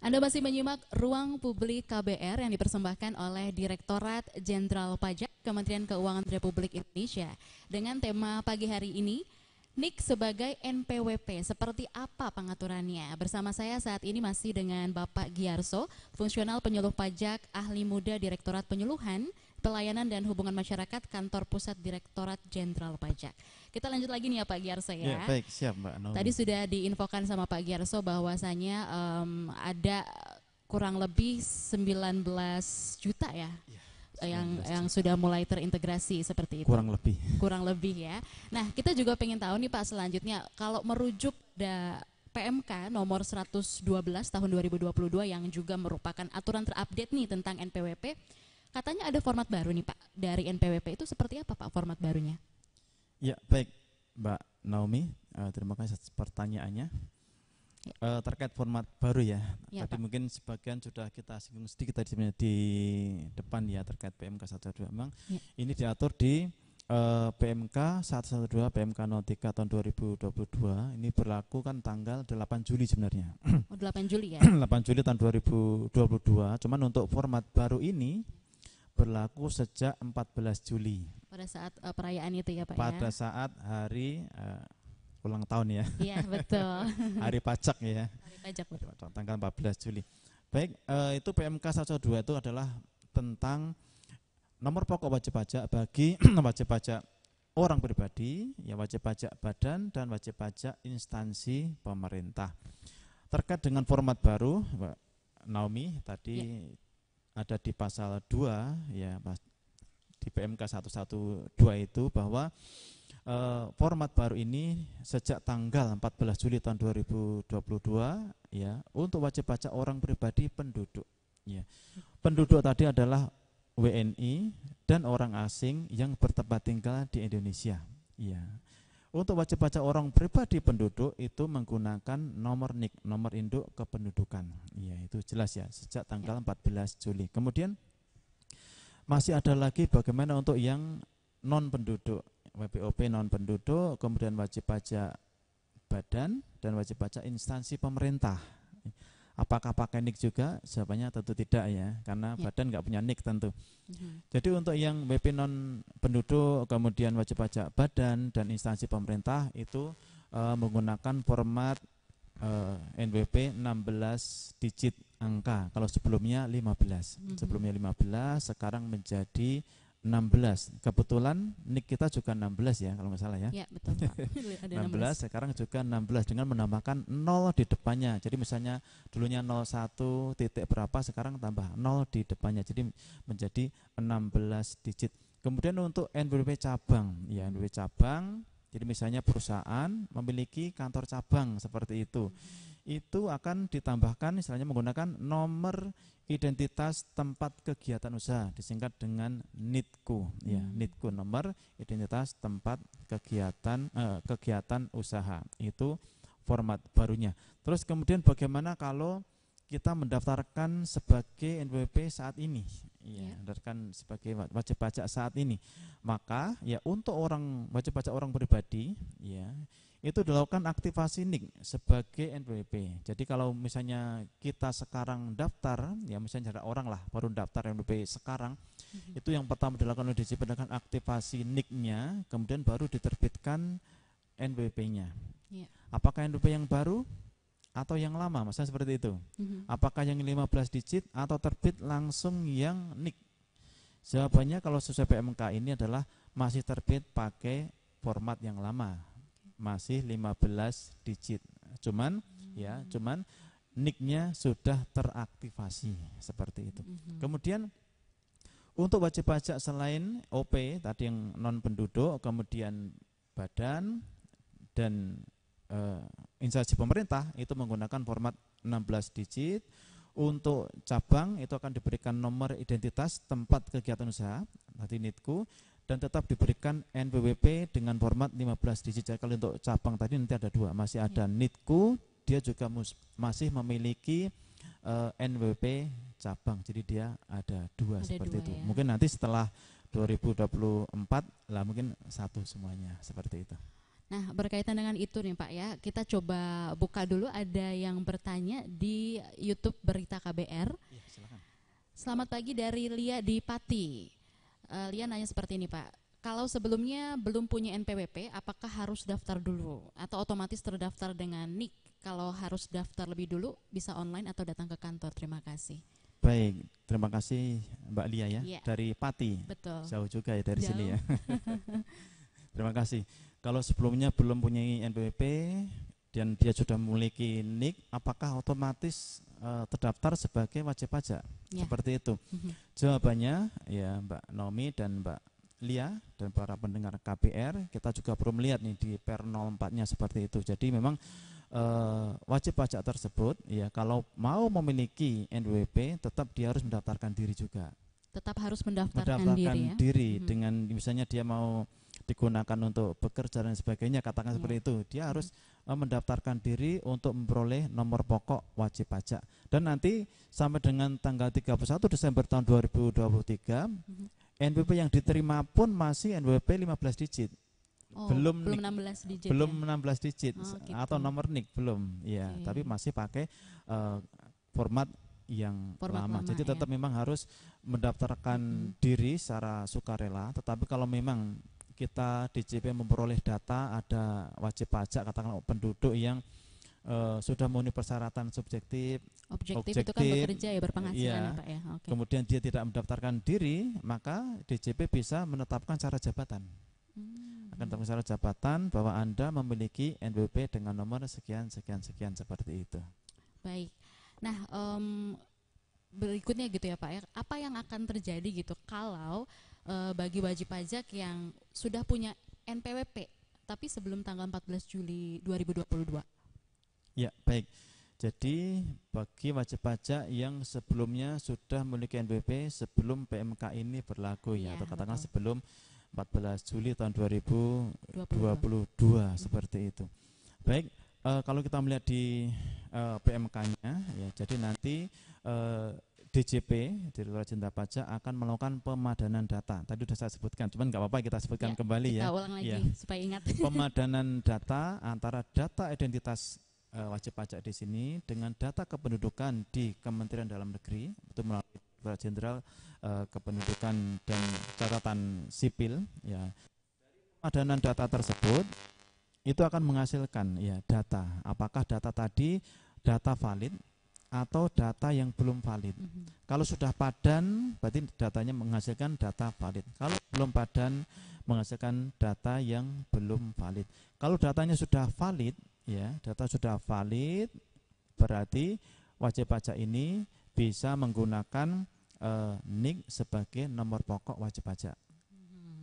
Anda masih menyimak Ruang Publik KBR yang dipersembahkan oleh Direktorat Jenderal Pajak Kementerian Keuangan Republik Indonesia. Dengan tema pagi hari ini, NIK sebagai NPWP, seperti apa pengaturannya? Bersama saya saat ini masih dengan Bapak Giarso, Fungsional Penyuluh Pajak, Ahli Muda Direktorat Penyuluhan, Pelayanan dan Hubungan Masyarakat Kantor Pusat Direktorat Jenderal Pajak. Kita lanjut lagi nih ya Pak Giarso ya. Ya, baik, siap Mbak Naomi. Tadi sudah diinfokan sama Pak Giarso bahwasanya ada kurang lebih 19 juta ya, yang sudah mulai terintegrasi seperti itu. Kurang lebih ya. Nah, kita juga pengen tahu nih Pak, selanjutnya kalau merujuk PMK nomor 112 tahun 2022 yang juga merupakan aturan terupdate nih tentang NPWP, katanya ada format baru nih Pak dari NPWP, itu seperti apa Pak format barunya? Ya, baik Mbak Naomi, terima kasih atas pertanyaannya. Terkait format baru ya, tadi Pak. mungkin sebagian sudah kita singgung sedikit tadi di depan ya terkait PMK 112. Memang ini diatur di PMK 112 PMK 03 tahun 2022. Ini berlaku kan tanggal 8 Juli sebenarnya. Oh, 8 Juli ya. 8 Juli tahun 2022. Cuman untuk format baru ini berlaku sejak 14 Juli. Pada saat perayaan itu ya Pak. Pada saat hari ulang tahun ya. Iya betul. Hari pajak ya. Hari pajak betul. Tanggal 14 Juli. Baik, itu PMK 112 itu adalah tentang nomor pokok wajib pajak bagi wajib pajak orang pribadi, ya wajib pajak badan dan wajib pajak instansi pemerintah. Terkait dengan format baru, Mbak Naomi tadi ada di pasal 2 ya di PMK 112 itu bahwa format baru ini sejak tanggal 14 Juli tahun 2022 ya untuk wajib pajak orang pribadi penduduk ya. Penduduk tadi adalah WNI dan orang asing yang bertempat tinggal di Indonesia ya. Untuk wajib pajak orang pribadi penduduk itu menggunakan nomor NIK, nomor induk kependudukan. Ya, itu jelas ya sejak tanggal 14 Juli. Kemudian masih ada lagi bagaimana untuk yang non penduduk, WPOP non penduduk, kemudian wajib pajak badan dan wajib pajak instansi pemerintah. Apakah pakai NIK juga? Jawabannya tentu tidak ya, karena badan nggak punya NIK tentu. Jadi untuk yang WP non penduduk, kemudian wajib pajak badan dan instansi pemerintah itu menggunakan format NWP 16 digit angka. Kalau sebelumnya 15, sebelumnya 15, sekarang menjadi 16. Kebetulan NIK kita juga 16 ya kalau nggak salah ya. Iya betul Pak. 16 sekarang juga 16 dengan menambahkan 0 di depannya. Jadi misalnya dulunya 01 titik berapa, sekarang tambah 0 di depannya. Jadi menjadi 16 digit. Kemudian untuk NPWP cabang, ya NPWP cabang. Jadi misalnya perusahaan memiliki kantor cabang seperti itu. Itu akan ditambahkan istilahnya menggunakan nomor identitas tempat kegiatan usaha, disingkat dengan NITKU ya, NITKU nomor identitas tempat kegiatan usaha. Itu format barunya. Terus kemudian bagaimana kalau kita mendaftarkan sebagai NPWP saat ini? Ya, mendaftarkan sebagai wajib pajak saat ini. Maka ya untuk orang wajib pajak orang pribadi ya itu dilakukan aktivasi NIK sebagai NPWP. Jadi kalau misalnya kita sekarang daftar, ya misalnya ada orang lah baru daftar NPWP sekarang, itu yang pertama dilakukan oleh Dirjen Perdagangan aktivasi NIK-nya, kemudian baru diterbitkan NPWP-nya. Apakah NPWP yang baru atau yang lama? Maksudnya seperti itu. Apakah yang 15 digit atau terbit langsung yang NIK? Jawabannya kalau sesuai PMK ini adalah masih terbit pakai format yang lama. Masih 15 digit. Cuman NIK-nya sudah teraktivasi seperti itu. Kemudian untuk wajib pajak selain OP tadi yang non penduduk, kemudian badan dan instansi pemerintah itu menggunakan format 16 digit. Untuk cabang itu akan diberikan nomor identitas tempat kegiatan usaha, tadi NITKU, dan tetap diberikan NPWP dengan format 15 digit. Jadi kalau untuk cabang tadi nanti ada dua, masih ada NITKU, dia juga masih memiliki NPWP cabang, jadi dia ada dua seperti itu. Ya. Mungkin nanti setelah 2024 lah mungkin satu semuanya seperti itu. Nah, berkaitan dengan itu nih Pak ya, kita coba buka dulu, ada yang bertanya di YouTube Berita KBR. Ya, silakan. Selamat pagi dari Lia di Pati. Lia nanya seperti ini Pak, kalau sebelumnya belum punya NPWP, apakah harus daftar dulu atau otomatis terdaftar dengan NIK? Kalau harus daftar lebih dulu, bisa online atau datang ke kantor. Terima kasih. Baik, terima kasih Mbak Lia ya, dari Pati. Betul. Jauh juga ya dari sini ya. Terima kasih. Kalau sebelumnya belum punya NPWP dan dia sudah memiliki NIK, apakah otomatis terdaftar sebagai wajib pajak? Seperti itu. Jawabannya ya Mbak Nomi dan Mbak Lia dan para pendengar KBR, kita juga perlu melihat nih di Per 04-nya seperti itu. Jadi memang wajib pajak tersebut ya kalau mau memiliki NPWP tetap dia harus mendaftarkan diri juga. Tetap harus mendaftarkan diri ya? Dengan misalnya dia mau digunakan untuk bekerja dan sebagainya, katakan seperti itu, dia harus mendaftarkan diri untuk memperoleh nomor pokok wajib pajak. Dan nanti sampai dengan tanggal 31 Desember tahun 2023 NPWP yang diterima pun masih NPWP 15 digit. Belum 16 digit. Belum ya? 16 digit gitu. Atau nomor NIK belum. Ya, tapi masih pakai format yang lama. Jadi tetap memang harus mendaftarkan diri secara sukarela, tetapi kalau memang kita DJP memperoleh data ada wajib pajak katakanlah penduduk yang sudah memenuhi persyaratan objektif itu kan bekerja ya, berpenghasilan ya, Pak ya. Okay. Kemudian dia tidak mendaftarkan diri, maka DJP bisa menetapkan syarat jabatan. Akan menetapkan syarat jabatan bahwa Anda memiliki NPWP dengan nomor sekian seperti itu. Baik. Nah, berikutnya gitu ya Pak ya, apa yang akan terjadi gitu kalau bagi wajib pajak yang sudah punya NPWP tapi sebelum tanggal 14 Juli 2022? Ya, baik. Jadi bagi wajib pajak yang sebelumnya sudah memiliki NPWP sebelum PMK ini berlaku ya, atau katakanlah sebelum 14 Juli tahun 2022 seperti itu. Baik, kalau kita melihat di PMK-nya ya, jadi nanti DJP, Direktorat Jenderal Pajak akan melakukan pemadanan data. Tadi sudah saya sebutkan, cuman nggak apa-apa kita sebutkan kembali kita ya. Ulang lagi supaya ingat. Pemadanan data antara data identitas wajib pajak di sini dengan data kependudukan di Kementerian Dalam Negeri, itu melalui Direktorat Jenderal Kependudukan dan Catatan Sipil. Ya, pemadanan data tersebut itu akan menghasilkan ya data. Apakah data tadi data valid atau data yang belum valid. Kalau sudah padan berarti datanya menghasilkan data valid. Kalau belum padan menghasilkan data yang belum valid. Kalau datanya sudah valid ya, data sudah valid berarti wajib pajak ini bisa menggunakan NIK sebagai nomor pokok wajib pajak.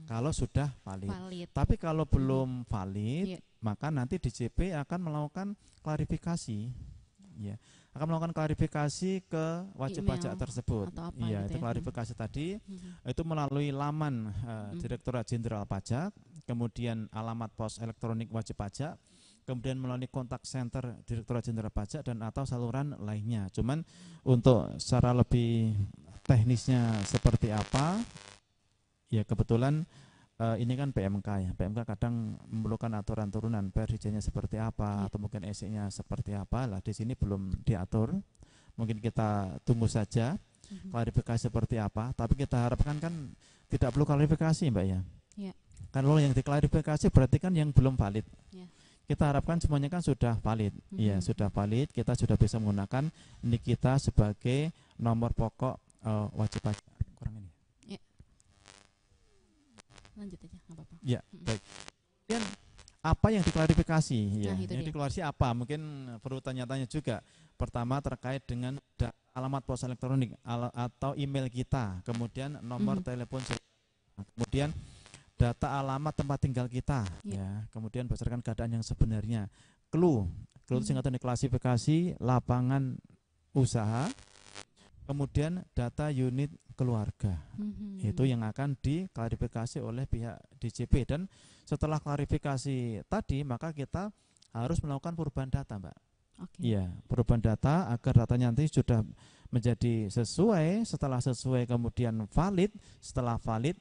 Kalau sudah valid. Tapi kalau belum valid, maka nanti DJP akan melakukan klarifikasi. Ya, akan melakukan klarifikasi ke wajib pajak tersebut. Iya, itu klarifikasi tadi itu melalui laman Direktorat Jenderal Pajak, kemudian alamat pos elektronik wajib pajak, kemudian melalui kontak center Direktorat Jenderal Pajak dan atau saluran lainnya. Cuman untuk secara lebih teknisnya seperti apa? Ya kebetulan ini kan PMK ya. PMK kadang memerlukan aturan turunan, periziannya seperti apa atau mungkin EC-nya seperti apa. Lah di sini belum diatur. Mungkin kita tunggu saja klarifikasi seperti apa, tapi kita harapkan kan tidak perlu klarifikasi, Mbak ya. Kalau yang diklarifikasi berarti kan yang belum valid. Kita harapkan semuanya kan sudah valid. Ya, sudah valid, kita sudah bisa menggunakan NIK kita sebagai nomor pokok wajib pajak. Kurang ini. Lanjut aja, nggak apa-apa. Ya, baik. Dan apa yang diklarifikasi? Ya, yang diklarifikasi apa? Mungkin perlu tanya-tanya juga. Pertama terkait dengan alamat pos elektronik atau email kita, kemudian nomor telepon, kemudian data alamat tempat tinggal kita, ya. Kemudian berdasarkan keadaan yang sebenarnya. Clue itu singkatan klasifikasi lapangan usaha. Kemudian data unit keluarga, itu yang akan diklarifikasi oleh pihak DJP. Dan setelah klarifikasi tadi, maka kita harus melakukan perubahan data, Mbak. Iya, perubahan data agar datanya nanti sudah menjadi sesuai, setelah sesuai kemudian valid, setelah valid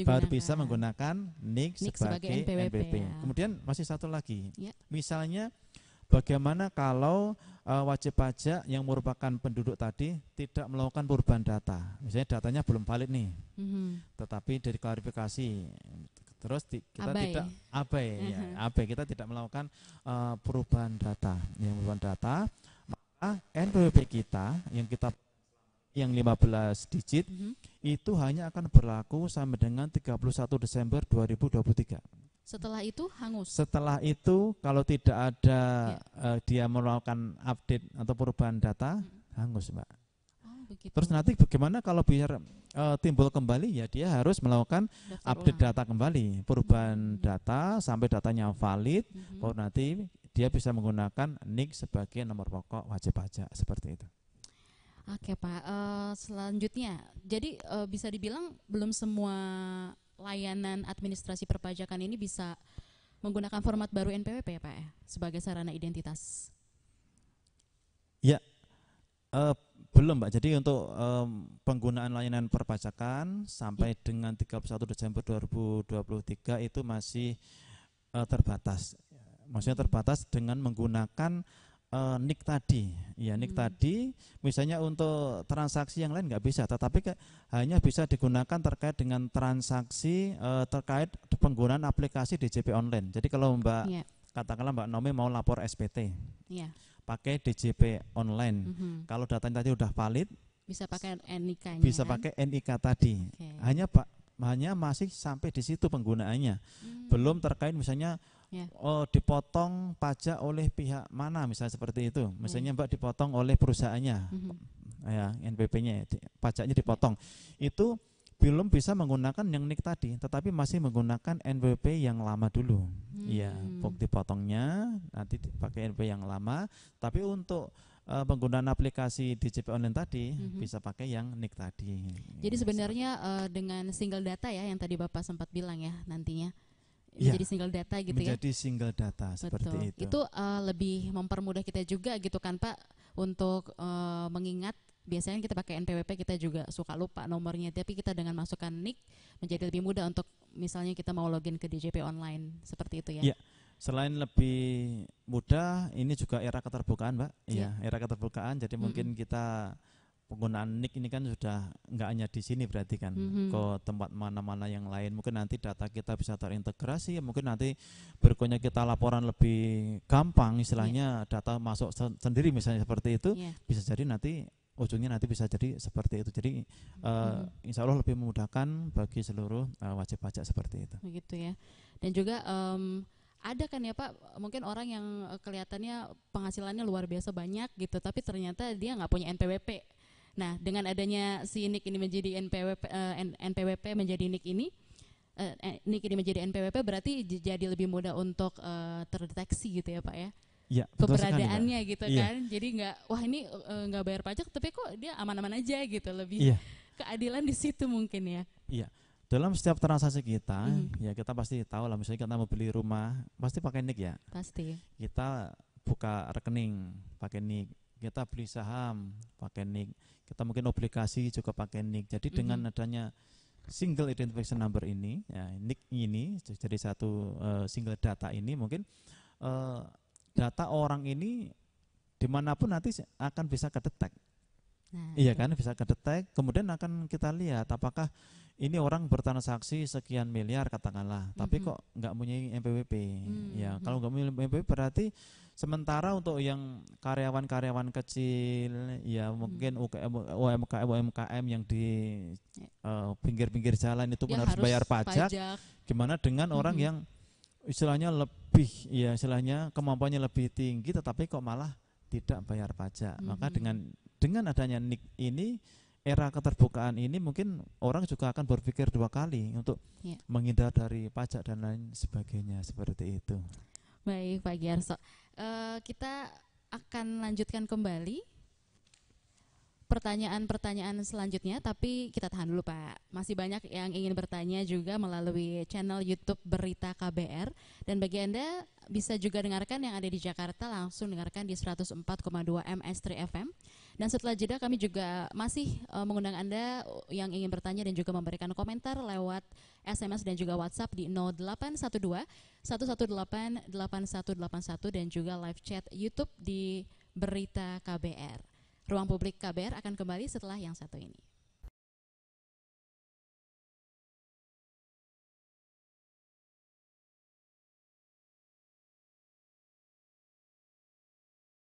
baru bisa menggunakan NIK sebagai NPWP. Ya. Kemudian masih satu lagi, ya. Misalnya bagaimana kalau wajib pajak yang merupakan penduduk tadi tidak melakukan perubahan data, misalnya datanya belum valid nih, tetapi dari klarifikasi terus kita tidak abai, kita tidak melakukan perubahan data, maka NPWP kita yang 15 digit itu hanya akan berlaku sampai dengan 31 Desember 2023. Setelah itu hangus. Setelah itu kalau tidak ada dia melakukan update atau perubahan data, hangus, Mbak. Begitu. Terus nanti bagaimana kalau biar timbul kembali, ya dia harus melakukan update data kembali, perubahan data sampai datanya valid, baru nanti dia bisa menggunakan NIK sebagai nomor pokok wajib pajak, seperti itu. Oke Pak, selanjutnya, jadi bisa dibilang belum semua layanan administrasi perpajakan ini bisa menggunakan format baru NPWP ya Pak ya, sebagai sarana identitas? Ya, belum Mbak. Jadi untuk penggunaan layanan perpajakan sampai dengan 31 Desember 2023 itu masih terbatas. Maksudnya terbatas dengan menggunakan NIK tadi. Ya, NIK tadi misalnya untuk transaksi yang lain nggak bisa, tetapi hanya bisa digunakan terkait dengan transaksi terkait penggunaan aplikasi DJP online. Jadi kalau Mbak katakanlah Mbak Nomi mau lapor SPT. Pakai DJP online. Kalau datanya tadi udah valid, bisa pakai NIK-nya. Bisa pakai NIK tadi. Hanya masih sampai di situ penggunaannya. Belum terkait misalnya dipotong pajak oleh pihak mana, misalnya seperti itu. Misalnya Mbak dipotong oleh perusahaannya, ya NPWP-nya, pajaknya dipotong. Itu belum bisa menggunakan yang NIK tadi, tetapi masih menggunakan NPWP yang lama dulu. Iya, bukti potongnya nanti pakai NPWP yang lama, tapi untuk penggunaan aplikasi DJP online tadi bisa pakai yang NIK tadi. Jadi sebenarnya dengan single data ya yang tadi Bapak sempat bilang ya nantinya. Menjadi single data gitu ya. Menjadi single data seperti itu. Itu lebih mempermudah kita juga gitu kan Pak untuk mengingat. Biasanya kita pakai NPWP kita juga suka lupa nomornya, tapi kita dengan masukkan NIK menjadi lebih mudah untuk misalnya kita mau login ke DJP online seperti itu ya. Iya. Selain lebih mudah, ini juga era keterbukaan, Mbak. Iya, era keterbukaan. Jadi mungkin kita penggunaan NIK ini kan sudah nggak hanya di sini berarti kan, ke tempat mana-mana yang lain. Mungkin nanti data kita bisa terintegrasi, mungkin nanti berikutnya kita laporan lebih gampang, istilahnya data masuk sendiri misalnya seperti itu, bisa jadi nanti ujungnya nanti bisa jadi seperti itu. Jadi insya Allah lebih memudahkan bagi seluruh wajib pajak seperti itu. Begitu ya. Dan juga ada kan ya Pak, mungkin orang yang kelihatannya penghasilannya luar biasa banyak gitu, tapi ternyata dia nggak punya NPWP. Nah, dengan adanya si NIK ini menjadi NPWP menjadi NIK ini, NIK ini menjadi NPWP berarti jadi lebih mudah untuk terdeteksi gitu ya Pak ya. Ya, keberadaannya sekali, gitu kan. Jadi nggak, wah ini nggak bayar pajak tapi kok dia aman-aman aja gitu, lebih keadilan di situ mungkin ya. Iya. Dalam setiap transaksi kita, ya kita pasti tahu lah, misalnya kita mau beli rumah, pasti pakai NIK ya. Pasti. Kita buka rekening pakai NIK, kita beli saham pakai NIK, kita mungkin obligasi juga pakai NIK. Jadi dengan adanya single identification number ini, ya NIK ini jadi satu single data ini, mungkin data orang ini dimanapun nanti akan bisa kedetek. Iya kan, bisa kedetek. Kemudian akan kita lihat apakah ini orang bertransaksi sekian miliar katakanlah, tapi kok nggak punya NPWP. Ya, kalau nggak punya NPWP berarti sementara untuk yang karyawan-karyawan kecil, ya mungkin UMKM yang di pinggir-pinggir jalan itu pun harus bayar pajak. Gimana dengan orang yang istilahnya lebih, ya istilahnya kemampuannya lebih tinggi, tetapi kok malah tidak bayar pajak. Maka dengan adanya NIK ini, era keterbukaan ini, mungkin orang juga akan berpikir dua kali untuk menghindar dari pajak dan lain sebagainya, seperti itu. Baik Pak Giarso, kita akan lanjutkan kembali pertanyaan-pertanyaan selanjutnya, tapi kita tahan dulu Pak. Masih banyak yang ingin bertanya juga melalui channel YouTube Berita KBR, dan bagi Anda bisa juga dengarkan yang ada di Jakarta, langsung dengarkan di 104,2 MS3 FM, Dan setelah jeda kami juga masih mengundang Anda yang ingin bertanya dan juga memberikan komentar lewat SMS dan juga WhatsApp di 0812 118 8181 dan juga live chat YouTube di Berita KBR. Ruang Publik KBR akan kembali setelah yang satu ini.